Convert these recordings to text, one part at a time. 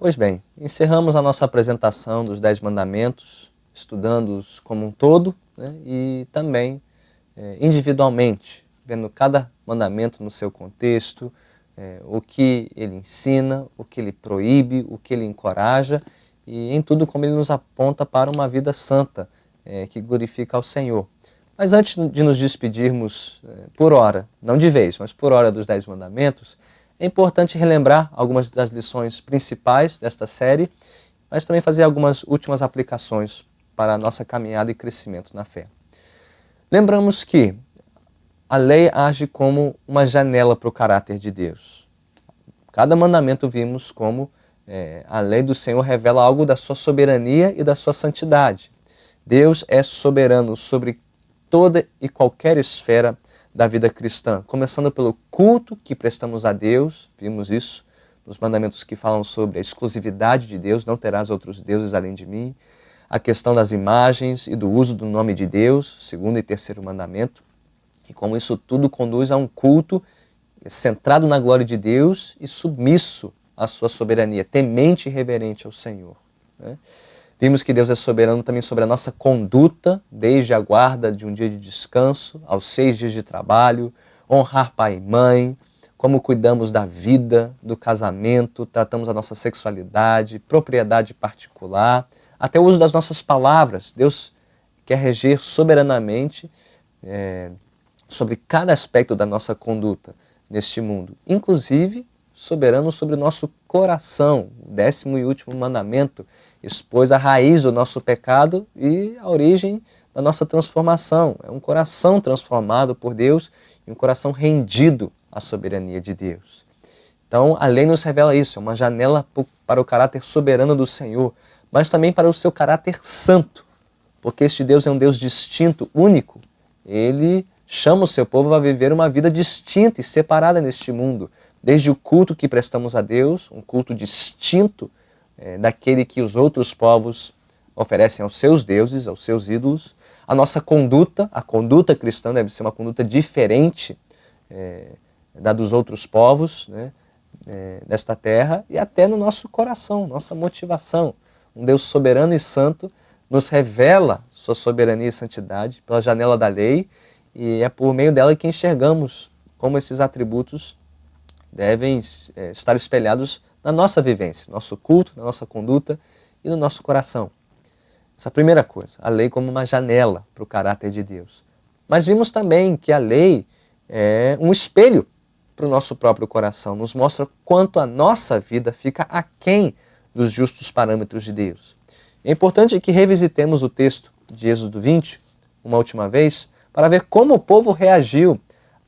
Pois bem, encerramos a nossa apresentação dos 10 mandamentos, estudando-os como um todo, né, e também individualmente, vendo cada mandamento no seu contexto, o que ele ensina, o que ele proíbe, o que ele encoraja, e em tudo como ele nos aponta para uma vida santa, que glorifica ao Senhor. Mas antes de nos despedirmos por hora, não de vez, mas por hora dos 10 mandamentos, é importante relembrar algumas das lições principais desta série, mas também fazer algumas últimas aplicações para a nossa caminhada e crescimento na fé. Lembramos que a lei age como uma janela para o caráter de Deus. Cada mandamento vimos como a lei do Senhor revela algo da sua soberania e da sua santidade. Deus é soberano sobre toda e qualquer esfera da vida cristã, começando pelo culto que prestamos a Deus, vimos isso nos mandamentos que falam sobre a exclusividade de Deus, não terás outros deuses além de mim, a questão das imagens e do uso do nome de Deus, segundo e terceiro mandamento, e como isso tudo conduz a um culto centrado na glória de Deus e submisso à sua soberania, temente e reverente ao Senhor, né? Vimos que Deus é soberano também sobre a nossa conduta, desde a guarda de um dia de descanso, aos 6 dias de trabalho, honrar pai e mãe, como cuidamos da vida, do casamento, tratamos a nossa sexualidade, propriedade particular, até o uso das nossas palavras. Deus quer reger soberanamente sobre cada aspecto da nossa conduta neste mundo, inclusive soberano sobre o nosso coração. O 10º e último mandamento expôs a raiz do nosso pecado e a origem da nossa transformação. É um coração transformado por Deus e um coração rendido à soberania de Deus. Então, a lei nos revela isso, é uma janela para o caráter soberano do Senhor, mas também para o seu caráter santo, porque este Deus é um Deus distinto, único. Ele chama o seu povo a viver uma vida distinta e separada neste mundo, desde o culto que prestamos a Deus, um culto distinto daquele que os outros povos oferecem aos seus deuses, aos seus ídolos. A nossa conduta, a conduta cristã deve ser uma conduta diferente da dos outros povos, né, desta terra, e até no nosso coração, nossa motivação. Um Deus soberano e santo nos revela sua soberania e santidade pela janela da lei, e é por meio dela que enxergamos como esses atributos devem estar espelhados na nossa vivência, no nosso culto, na nossa conduta e no nosso coração. Essa é a primeira coisa, a lei como uma janela para o caráter de Deus. Mas vimos também que a lei é um espelho para o nosso próprio coração, nos mostra quanto a nossa vida fica aquém dos justos parâmetros de Deus. É importante que revisitemos o texto de Êxodo 20, uma última vez, para ver como o povo reagiu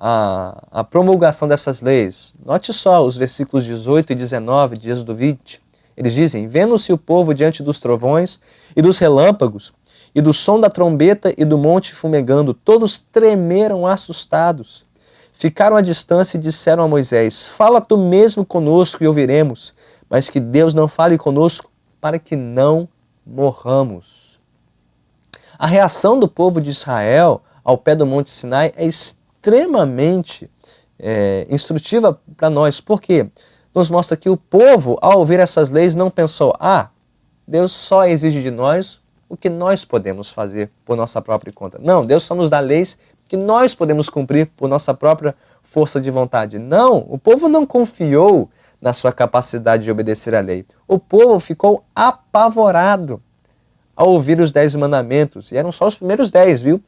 a promulgação dessas leis. Note só os versículos 18 e 19 de Êxodo 20. Eles dizem: vendo-se o povo diante dos trovões e dos relâmpagos, e do som da trombeta e do monte fumegando, todos tremeram assustados. Ficaram à distância e disseram a Moisés: fala tu mesmo conosco e ouviremos, mas que Deus não fale conosco, para que não morramos. A reação do povo de Israel ao pé do Monte Sinai é extremamente instrutiva para nós, porque nos mostra que o povo, ao ouvir essas leis, não pensou: Deus só exige de nós o que nós podemos fazer por nossa própria conta. Não, Deus só nos dá leis que nós podemos cumprir por nossa própria força de vontade. Não, o povo não confiou na sua capacidade de obedecer à lei. O povo ficou apavorado ao ouvir os 10 mandamentos, e eram só os primeiros 10, viu?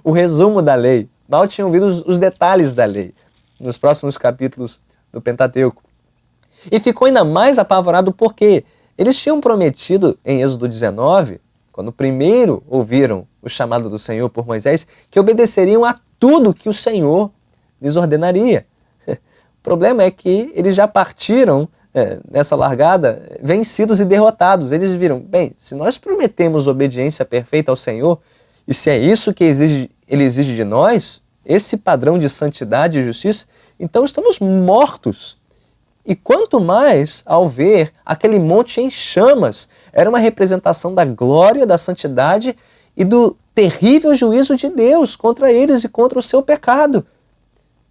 O resumo da lei. Mal tinham ouvido os detalhes da lei, nos próximos capítulos do Pentateuco. E ficou ainda mais apavorado porque eles tinham prometido em Êxodo 19, quando primeiro ouviram o chamado do Senhor por Moisés, que obedeceriam a tudo que o Senhor lhes ordenaria. O problema é que eles já partiram nessa largada vencidos e derrotados. Eles viram: bem, se nós prometemos obediência perfeita ao Senhor, e se é isso que Ele exige de nós, esse padrão de santidade e justiça, então estamos mortos. E quanto mais ao ver aquele monte em chamas, era uma representação da glória, da santidade e do terrível juízo de Deus contra eles e contra o seu pecado.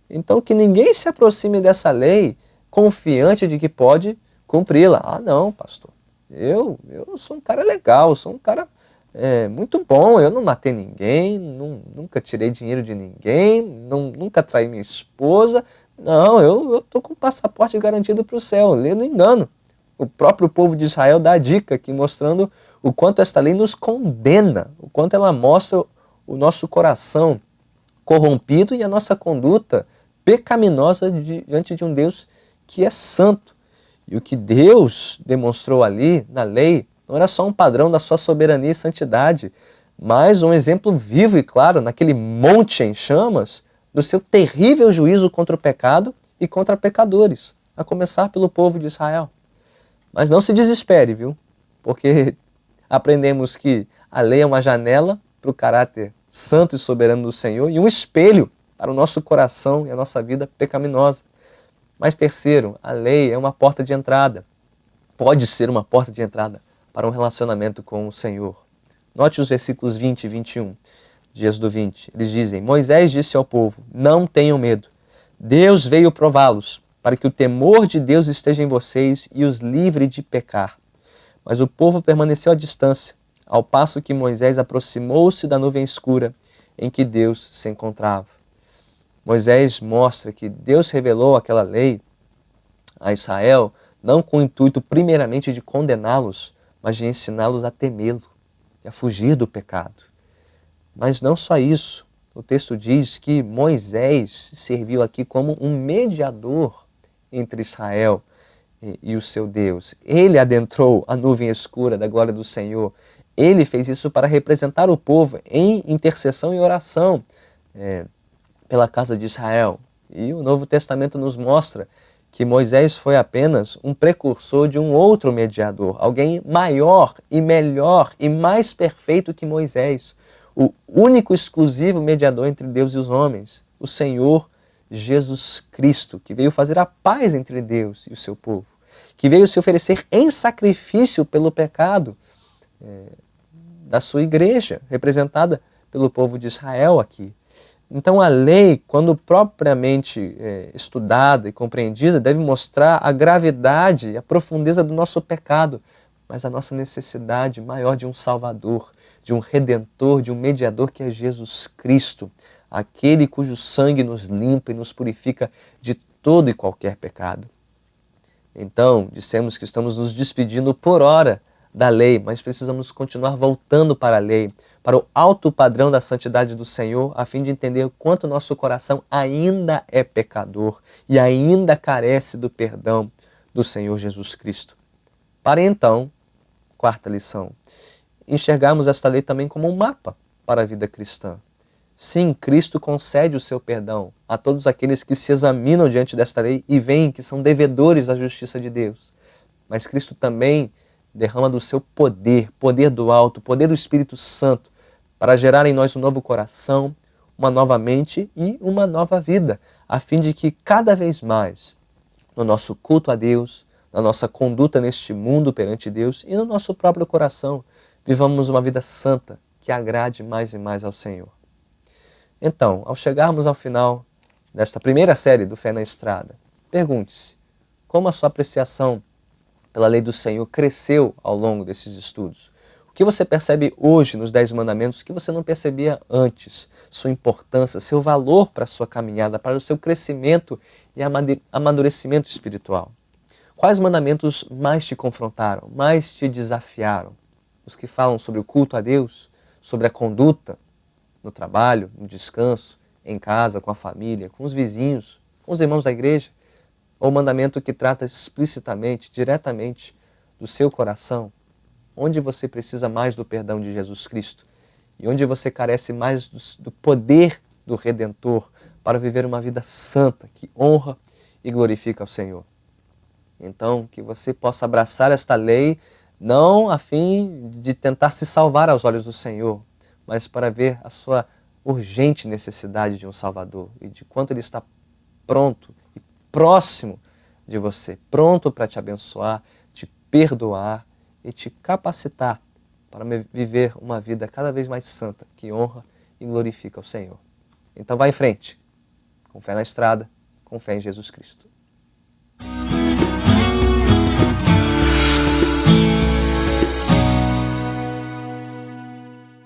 Então que ninguém se aproxime dessa lei confiante de que pode cumpri-la. Ah, não, pastor, eu sou um cara legal, eu sou um cara muito bom, eu não matei ninguém, nunca tirei dinheiro de ninguém, nunca traí minha esposa, não, eu estou com o passaporte garantido para o céu, lê no engano. O próprio povo de Israel dá a dica aqui, mostrando o quanto esta lei nos condena, o quanto ela mostra o nosso coração corrompido e a nossa conduta pecaminosa diante de um Deus que é santo. E o que Deus demonstrou ali na lei não era só um padrão da sua soberania e santidade, mas um exemplo vivo e claro naquele monte em chamas do seu terrível juízo contra o pecado e contra pecadores, a começar pelo povo de Israel. Mas não se desespere, viu? Porque aprendemos que a lei é uma janela para o caráter santo e soberano do Senhor e um espelho para o nosso coração e a nossa vida pecaminosa. Mas terceiro, a lei é uma porta de entrada. Pode ser uma porta de entrada para um relacionamento com o Senhor. Note os versículos 20 e 21 de Êxodo 20. Eles dizem: Moisés disse ao povo, não tenham medo. Deus veio prová-los, para que o temor de Deus esteja em vocês e os livre de pecar. Mas o povo permaneceu à distância, ao passo que Moisés aproximou-se da nuvem escura em que Deus se encontrava. Moisés mostra que Deus revelou aquela lei a Israel não com o intuito primeiramente de condená-los, mas de ensiná-los a temê-lo e a fugir do pecado. Mas não só isso, o texto diz que Moisés serviu aqui como um mediador entre Israel e o seu Deus. Ele adentrou a nuvem escura da glória do Senhor. Ele fez isso para representar o povo em intercessão e oração pela casa de Israel. E o Novo Testamento nos mostra que Moisés foi apenas um precursor de um outro mediador, alguém maior e melhor e mais perfeito que Moisés, o único exclusivo mediador entre Deus e os homens, o Senhor Jesus Cristo, que veio fazer a paz entre Deus e o seu povo, que veio se oferecer em sacrifício pelo pecado da sua igreja, representada pelo povo de Israel aqui. Então a lei, quando propriamente estudada e compreendida, deve mostrar a gravidade e a profundeza do nosso pecado, mas a nossa necessidade maior de um Salvador, de um Redentor, de um Mediador que é Jesus Cristo, aquele cujo sangue nos limpa e nos purifica de todo e qualquer pecado. Então, dissemos que estamos nos despedindo por hora da lei, mas precisamos continuar voltando para a lei, para o alto padrão da santidade do Senhor, a fim de entender o quanto nosso coração ainda é pecador e ainda carece do perdão do Senhor Jesus Cristo. Para então, quarta lição, enxergarmos esta lei também como um mapa para a vida cristã. Sim, Cristo concede o seu perdão a todos aqueles que se examinam diante desta lei e veem que são devedores da justiça de Deus. Mas Cristo também derrama do seu poder, poder do alto, poder do Espírito Santo, para gerar em nós um novo coração, uma nova mente e uma nova vida, a fim de que cada vez mais, no nosso culto a Deus, na nossa conduta neste mundo perante Deus e no nosso próprio coração, vivamos uma vida santa que agrade mais e mais ao Senhor. Então, ao chegarmos ao final desta primeira série do Fé na Estrada, pergunte-se, como a sua apreciação pela lei do Senhor cresceu ao longo desses estudos? O que você percebe hoje nos 10 mandamentos que você não percebia antes? Sua importância, seu valor para a sua caminhada, para o seu crescimento e amadurecimento espiritual. Quais mandamentos mais te confrontaram, mais te desafiaram? Os que falam sobre o culto a Deus, sobre a conduta no trabalho, no descanso, em casa, com a família, com os vizinhos, com os irmãos da igreja? Ou o mandamento que trata explicitamente, diretamente do seu coração, onde você precisa mais do perdão de Jesus Cristo e onde você carece mais do poder do Redentor para viver uma vida santa que honra e glorifica ao Senhor. Então, que você possa abraçar esta lei, não a fim de tentar se salvar aos olhos do Senhor, mas para ver a sua urgente necessidade de um Salvador e de quanto Ele está pronto e próximo de você, pronto para te abençoar, te perdoar e te capacitar para viver uma vida cada vez mais santa, que honra e glorifica o Senhor. Então vá em frente, com fé na estrada, com fé em Jesus Cristo.